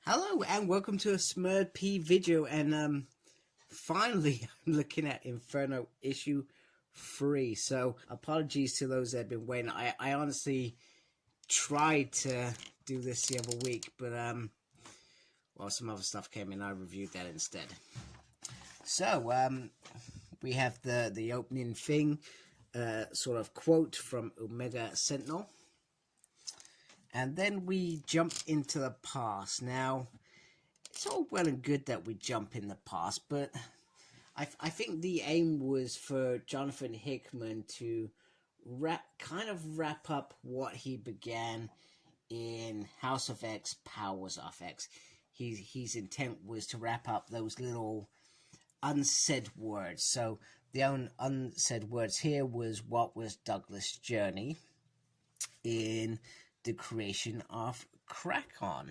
Hello and welcome to a Smurd P video, and finally I'm looking at Inferno issue 3. So apologies to those that have been waiting. I honestly tried to do this the other week, but well, some other stuff came in. I reviewed that instead. So we have the opening thing, sort of quote from Omega Sentinel. And then we jump into the past. Now, it's all well and good that we jump in the past, but I think the aim was for Jonathan Hickman to kind of wrap up what he began in House of X, Powers of X. His intent was to wrap up those little unsaid words. So the unsaid words here was what was Douglas' journey in the creation of Krakon.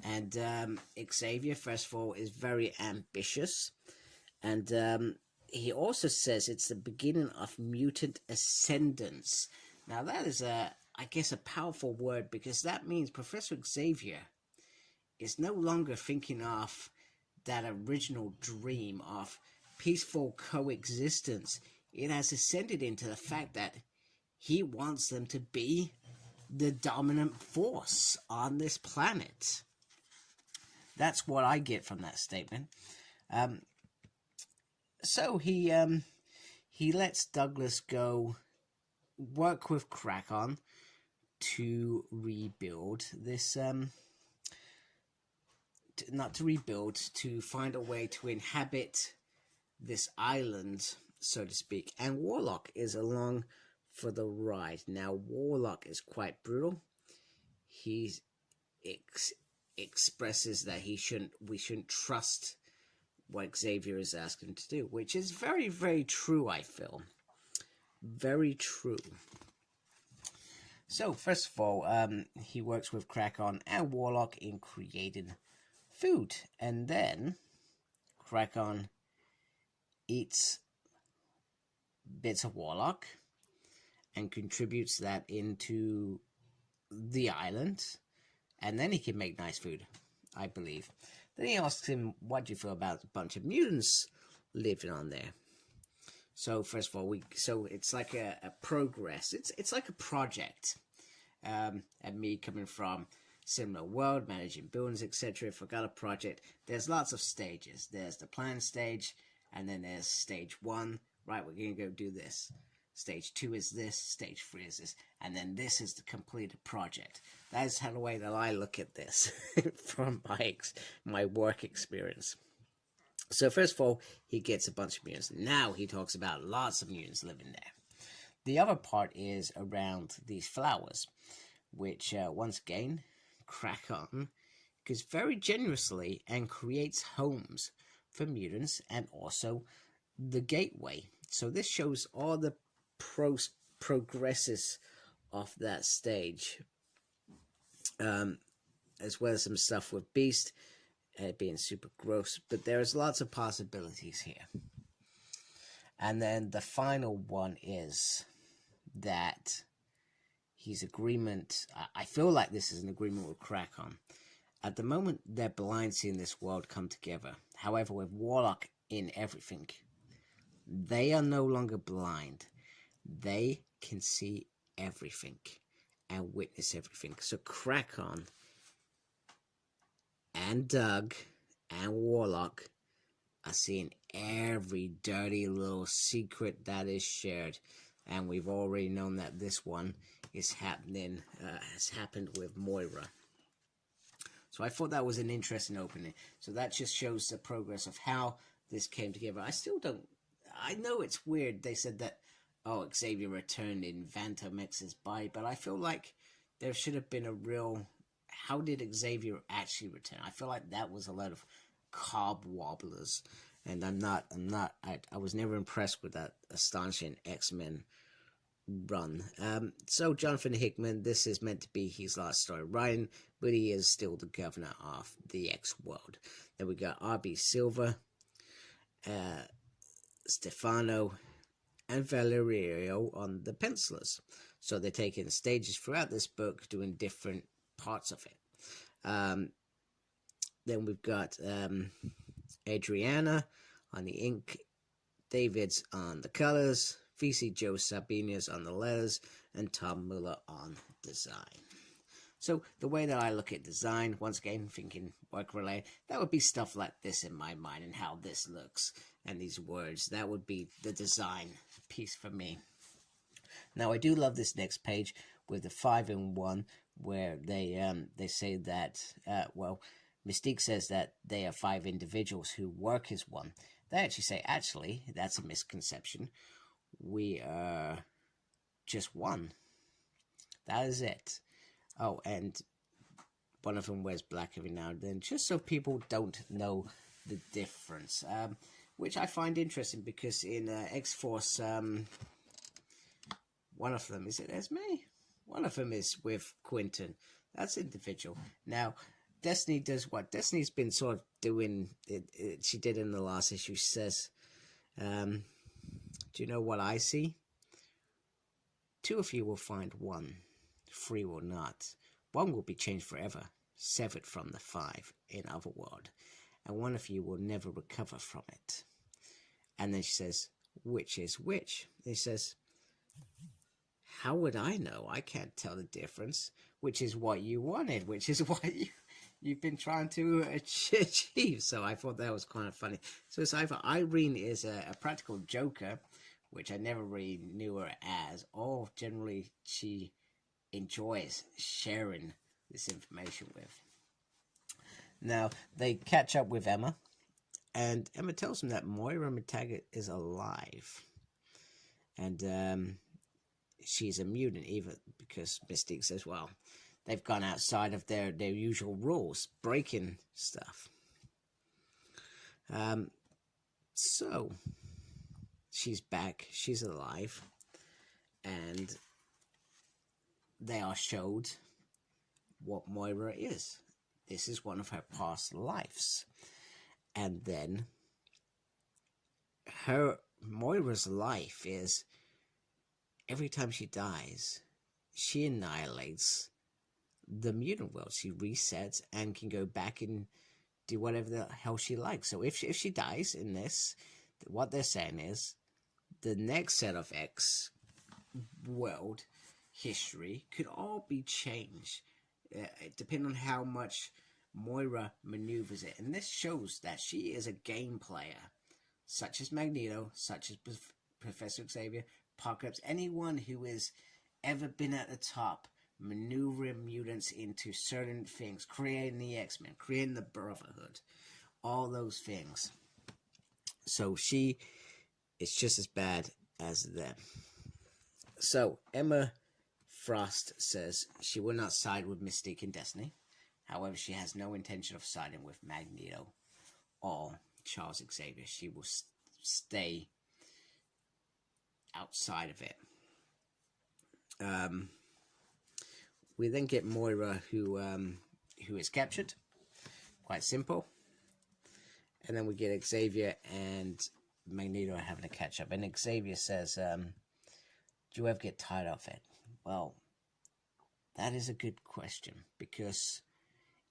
And Xavier, first of all, is very ambitious. And he also says it's the beginning of mutant ascendance. Now that is, I guess, a powerful word, because that means Professor Xavier is no longer thinking of that original dream of peaceful coexistence. It has ascended into the fact that he wants them to be the dominant force on this planet. That's what I get from that statement. So he lets Douglas go work with Krakon to rebuild this, not to rebuild, to find a way to inhabit this island, so to speak. And Warlock is along for the ride. Now, Warlock is quite brutal. He expresses that we shouldn't trust what Xavier is asking him to do, which is very, very true, I feel. Very true. So, first of all, he works with Krakon and Warlock in creating food. And then Krakon eats bits of Warlock and contributes that into the island, and then he can make nice food, I believe. Then he asks him, what do you feel about a bunch of mutants living on there? So first of all, so it's like a progress. It's like a project. And me coming from similar world, managing buildings, etc. If I got a project, there's lots of stages. There's the plan stage, and then there's stage 1. Right, we're going to go do this. Stage 2 is this, stage 3 is this, and then this is the completed project. That is the way that I look at this from my work experience. So first of all, he gets a bunch of mutants. Now he talks about lots of mutants living there. The other part is around these flowers, which once again, Krakon goes very generously and creates homes for mutants and also the gateway. So this shows all the progresses of that stage, as well as some stuff with Beast being super gross, but there's lots of possibilities here. And then the final one is that his agreement, I feel like this is an agreement with Krakon. At the moment, they're blind seeing this world come together. However, with Warlock in everything, they are no longer blind. They can see everything and witness everything. So Krakon and Doug and Warlock are seeing every dirty little secret that is shared. And we've already known that this one is happening, has happened with Moira. So I thought that was an interesting opening. So that just shows the progress of how this came together. I know it's weird. They said that, oh, Xavier returned in Vantamex's body, but I feel like there should have been a real, how did Xavier actually return? I feel like that was a lot of cob wobblers, and I was never impressed with that astonishing X-Men run. So Jonathan Hickman, this is meant to be his last story writing, but he is still the governor of the X-World. Then we got R.B. Silver, Stefano, and Valerio on the pencilers. So they're taking stages throughout this book, doing different parts of it. Then we've got Adriana on the ink, David's on the colors, VC Joe Sabinius on the letters, and Tom Muller on design. So the way that I look at design, once again thinking work related, that would be stuff like this in my mind, and how this looks and these words. That would be the design piece for me. Now I do love this next page with the 5-in-1, where they say that well, Mystique says that they are 5 individuals who work as one. They actually say, actually, that's a misconception. We are just one. That is it. Oh, and one of them wears black every now and then, just so people don't know the difference. Which I find interesting, because in X-Force, one of them, is it Esme? One of them is with Quentin. That's individual. Now, Destiny does what? Destiny's been sort of doing, she did in the last issue. She says, do you know what I see? 2 of you will find one. 3 will not. 1 will be changed forever, severed from the 5 in Otherworld. And 1 of you will never recover from it. And then she says, which is which? And he says, how would I know? I can't tell the difference. Which is what you wanted, which is what you've been trying to achieve. So I thought that was kind of funny. So it's either Irene is a practical joker, which I never really knew her as, or generally she enjoys sharing this information with. Now, they catch up with Emma, and Emma tells them that Moira McTaggart is alive. And she's a mutant, even because Mystique says, well, they've gone outside of their usual rules, breaking stuff. So, she's back, she's alive, and they are showed what Moira is. This is one of her past lives. And then Moira's life is, every time she dies, she annihilates the mutant world. She resets and can go back and do whatever the hell she likes. So if she dies in this, what they're saying is the next set of X world history could all be changed, depending on how much Moira maneuvers it. And this shows that she is a game player, such as Magneto, such as Professor Xavier, Apocalypse, anyone who has ever been at the top, maneuvering mutants into certain things, creating the X-Men, creating the Brotherhood, all those things. So she is just as bad as them. So Emma Frost says she will not side with Mystique and Destiny. However, she has no intention of siding with Magneto or Charles Xavier. She will stay outside of it. We then get Moira, who is captured. Quite simple. And then we get Xavier and Magneto having a catch up. And Xavier says, do you ever get tired of it? Well, that is a good question, because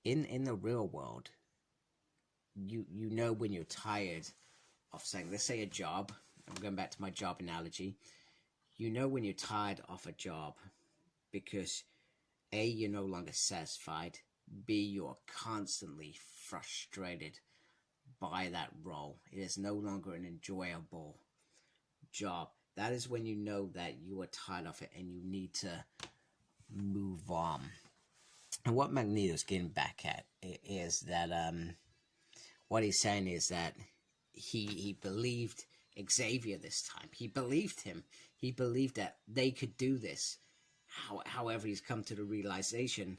in the real world, you know when you're tired of saying, let's say a job. I'm going back to my job analogy. You know when you're tired of a job because A, you're no longer satisfied. B, you're constantly frustrated by that role. It is no longer an enjoyable job. That is when you know that you are tired of it and you need to move on. And what Magneto's getting back at is that what he's saying is that he believed Xavier this time. He believed him. He believed that they could do this. However, he's come to the realization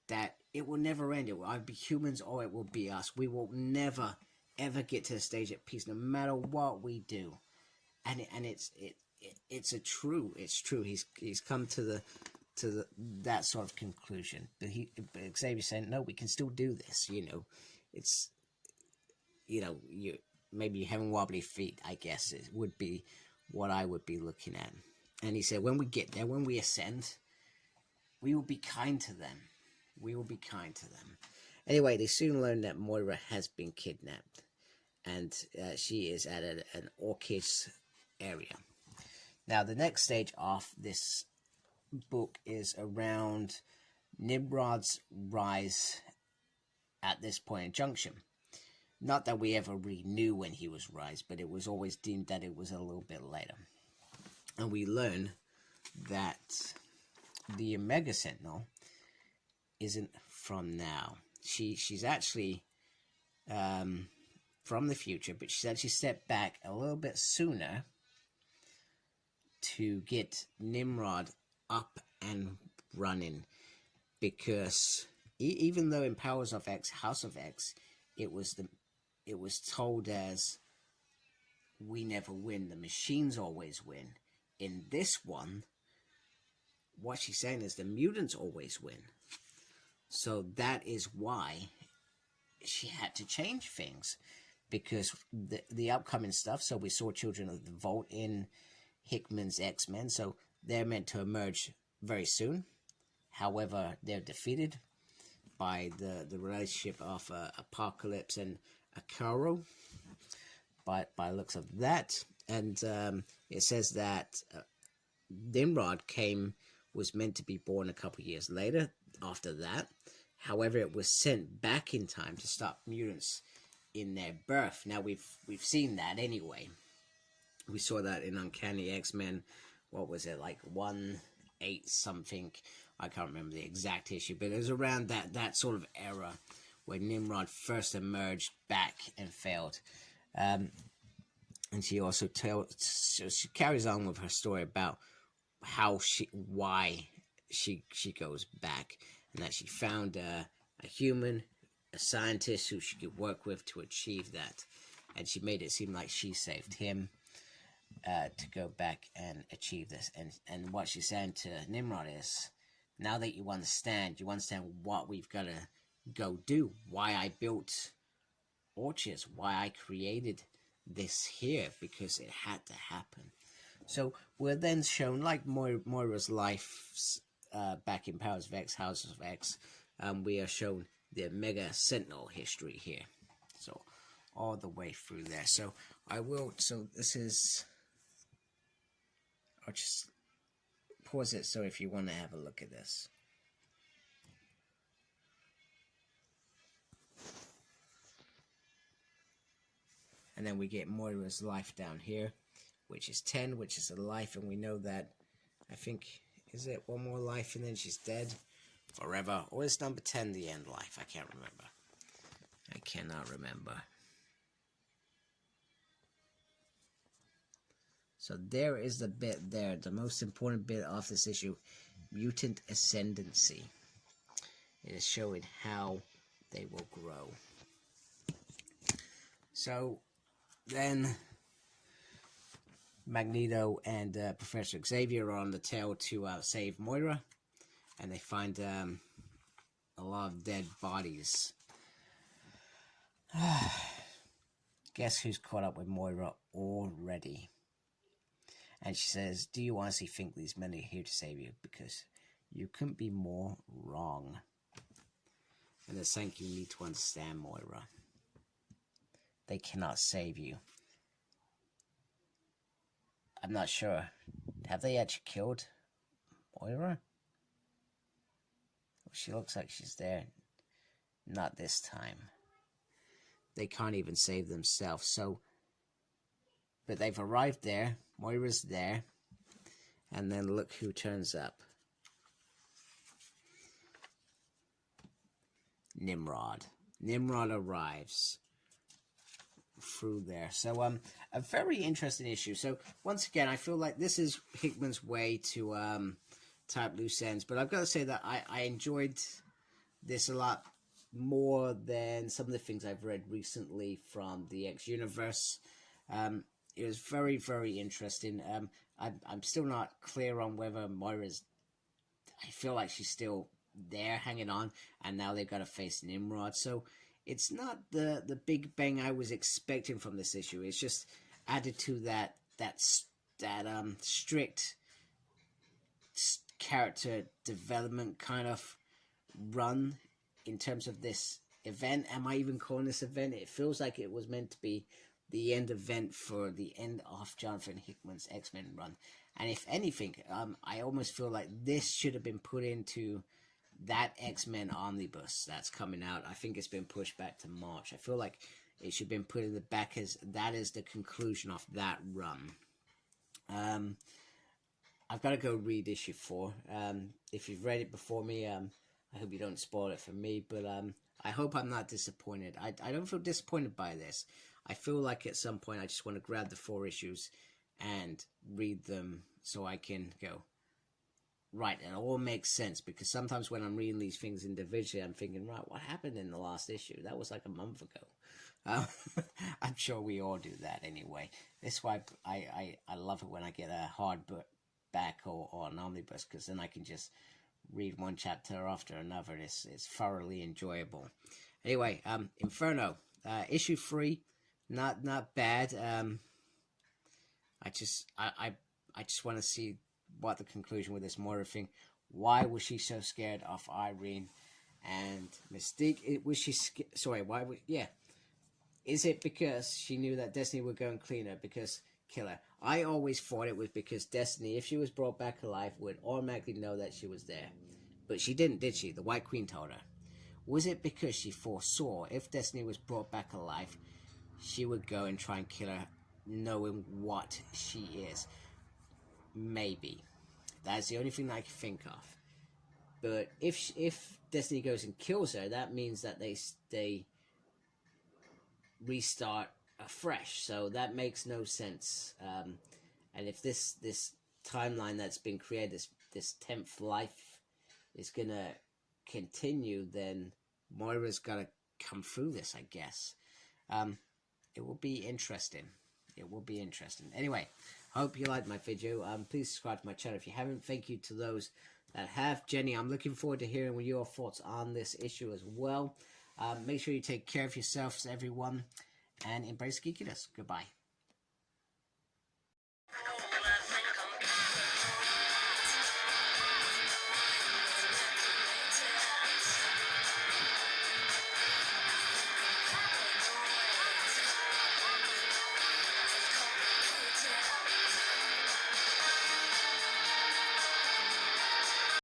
that it will never end. It will either be humans or it will be us. We will never, ever get to the stage of peace, no matter what we do. And it's true. He's come to that sort of conclusion. But Xavier's saying, no, we can still do this. Maybe having wobbly feet, I guess, it would be what I would be looking at. And he said, when we get there, when we ascend, we will be kind to them. We will be kind to them. Anyway, they soon learn that Moira has been kidnapped, and she is at an orchid's area. Now, the next stage of this book is around Nimrod's rise at this point in junction. Not that we ever really knew when he was rise, but it was always deemed that it was a little bit later. And we learn that the Omega Sentinel isn't from now. She's actually from the future, but she's actually stepped back a little bit sooner to get Nimrod up and running, because even though in Powers of X, House of X, it was told as, we never win, the machines always win. In this one, what she's saying is the mutants always win. So that is why she had to change things, because the upcoming stuff. So we saw Children of the Vault in Hickman's X-Men, so they're meant to emerge very soon. However, they're defeated by the relationship of Apocalypse and Akaro, by looks of that. And it says that Nimrod was meant to be born a couple years later after that. However, it was sent back in time to stop mutants in their birth. Now, we've seen that anyway. We saw that in Uncanny X-Men. What was it, like 1/8 something? I can't remember the exact issue, but it was around that sort of era where Nimrod first emerged back and failed. And she also she carries on with her story about why she goes back, and that she found a human, a scientist who she could work with to achieve that, and she made it seem like she saved him to go back and achieve this. And what she's saying to Nimrod is, now that you understand what we've got to go do, why I built orchards, why I created this here, because it had to happen. So we're then shown, like Moira's life back in Powers of X, House of X, we are shown the Omega Sentinel history here. So all the way through there. So this is, I'll just pause it so if you want to have a look at this. And then we get Moira's life down here, which is 10, which is a life, and we know that, I think, is it one more life and then she's dead forever? Or is number 10 the end life? I can't remember. I cannot remember. So there is the bit there, the most important bit of this issue, mutant ascendancy. It is showing how they will grow. So then Magneto and Professor Xavier are on the tail to save Moira, and they find a lot of dead bodies. Guess who's caught up with Moira already? And she says, do you honestly think these men are here to save you? Because you couldn't be more wrong. And they're saying you need to understand, Moira. They cannot save you. I'm not sure. Have they actually killed Moira? She looks like she's there. Not this time. They can't even save themselves. So, but they've arrived there. Moira's there. And then look who turns up. Nimrod. Nimrod arrives through there. So a very interesting issue. So once again, I feel like this is Hickman's way to tie up loose ends, but I've got to say that I enjoyed this a lot more than some of the things I've read recently from the X universe. It was very, very interesting. I'm still not clear on whether Moira's, I feel like she's still there hanging on, and now they've got to face Nimrod. So it's not the big bang I was expecting from this issue. It's just added to that strict character development kind of run in terms of this event. Am I even calling this event? It feels like it was meant to be the end event for the end of Jonathan Hickman's X-Men run. And if anything, I almost feel like this should have been put into that X-Men omnibus that's coming out. I think it's been pushed back to March. I feel like it should have been put in the back as that is the conclusion of that run. I've got to go read issue 4. If you've read it before me, I hope you don't spoil it for me, but I hope I'm not disappointed. I don't feel disappointed by this. I feel like at some point I just want to grab the 4 issues and read them so I can go, right, it all makes sense, because sometimes when I'm reading these things individually, I'm thinking, right, what happened in the last issue? That was like a month ago. I'm sure we all do that anyway. That's why I love it when I get a hardback or an omnibus, because then I can just read one chapter after another. It's thoroughly enjoyable. Anyway, Inferno, issue 3, not bad. I just want to see what the conclusion with this Moira thing. Why was she so scared of Irene and Mystique? Was she sorry? Why? Is it because she knew that Destiny would go and clean her, because kill her? I always thought it was because Destiny, if she was brought back alive, would automatically know that she was there, but she didn't, did she? The White Queen told her. Was it because she foresaw if Destiny was brought back alive, she would go and try and kill her, knowing what she is? Maybe. That's the only thing that I can think of. But if Destiny goes and kills her, that means that they restart afresh. So that makes no sense. And if this timeline that's been created, this 10th life, is gonna continue, then Moira's gotta come through this, I guess. It will be interesting. It will be interesting. Anyway, hope you liked my video. Please subscribe to my channel if you haven't. Thank you to those that have. Jenny, I'm looking forward to hearing your thoughts on this issue as well. Make sure you take care of yourselves, everyone, and embrace geekiness. Goodbye.